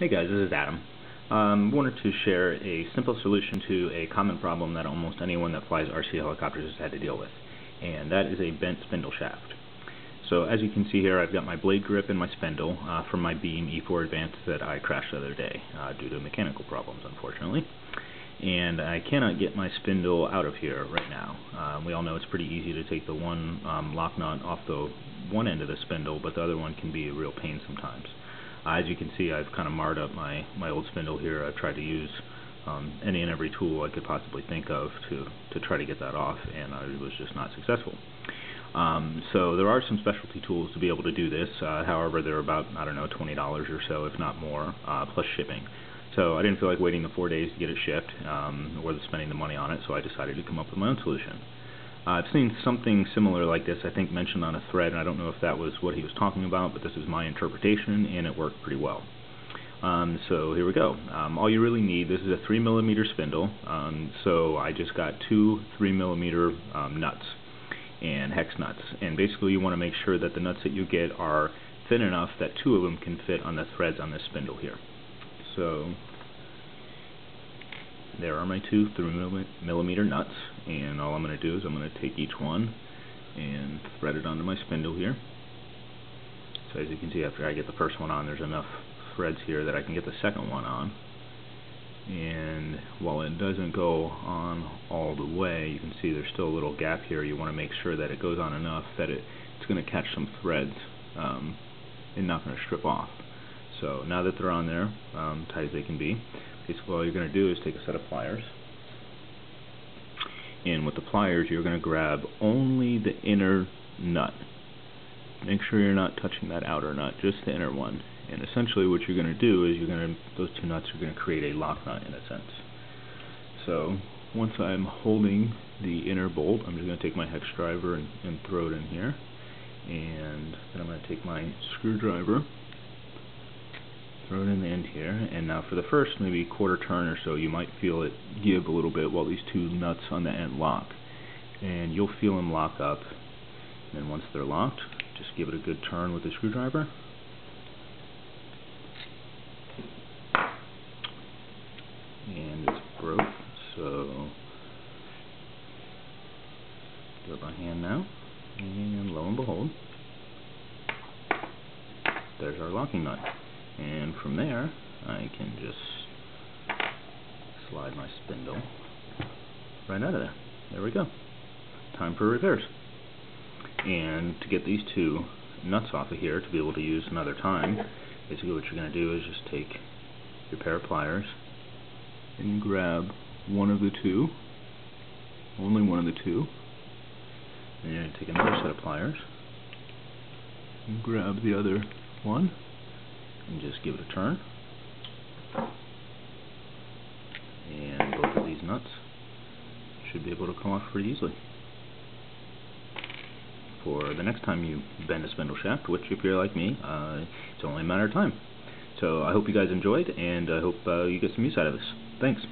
Hey guys, this is Adam. Wanted to share a simple solution to a common problem that almost anyone that flies RC helicopters has had to deal with, and that is a bent spindle shaft. So as you can see here, I've got my blade grip and my spindle from my Beam E4 Advance that I crashed the other day due to mechanical problems, unfortunately. And I cannot get my spindle out of here right now. We all know it's pretty easy to take the one lock nut off the one end of the spindle, but the other one can be a real pain sometimes. As you can see, I've kind of marred up my old spindle here. I've tried to use any and every tool I could possibly think of to try to get that off, and I was just not successful. So there are some specialty tools to be able to do this. However, they're about, I don't know, $20 or so, if not more, plus shipping. So I didn't feel like waiting the 4 days to get it shipped, or spending the money on it, so I decided to come up with my own solution. I've seen something similar like this, I think, mentioned on a thread, and I don't know if that was what he was talking about, but this is my interpretation, and it worked pretty well. So here we go. All you really need, this is a 3mm spindle, so I just got two 3mm nuts and hex nuts, and basically you want to make sure that the nuts that you get are thin enough that two of them can fit on the threads on this spindle here. So there are my two 3mm nuts, and all I'm going to do is I'm going to take each one and thread it onto my spindle here. So as you can see, after I get the first one on, there's enough threads here that I can get the second one on. And while it doesn't go on all the way, you can see there's still a little gap here. You want to make sure that it goes on enough that it's going to catch some threads and not going to strip off. So now that they're on there, tight as they can be, basically all you're going to do is take a set of pliers, and with the pliers you're going to grab only the inner nut. Make sure you're not touching that outer nut, just the inner one. And essentially what you're going to do is those two nuts are going to create a lock nut in a sense. So once I'm holding the inner bolt, I'm just going to take my hex driver and throw it in here, and then I'm going to take my screwdriver, throw it in the end here, and now for the first maybe quarter turn or so, you might feel it give a little bit while these two nuts on the end lock, and you'll feel them lock up. And then once they're locked, just give it a good turn with the screwdriver, and it's broke. So do it by hand now, and lo and behold, there's our locking nut. And from there, I can just slide my spindle right out of there. There we go. Time for repairs. And to get these two nuts off of here to be able to use another time, basically what you're going to do is just take your pair of pliers and grab one of the two, only one of the two, and you're going to take another set of pliers and grab the other one, and just give it a turn, and both of these nuts should be able to come off pretty easily. For the next time you bend a spindle shaft, which if you're like me, it's only a matter of time. So I hope you guys enjoyed, and I hope you get some use out of this. Thanks.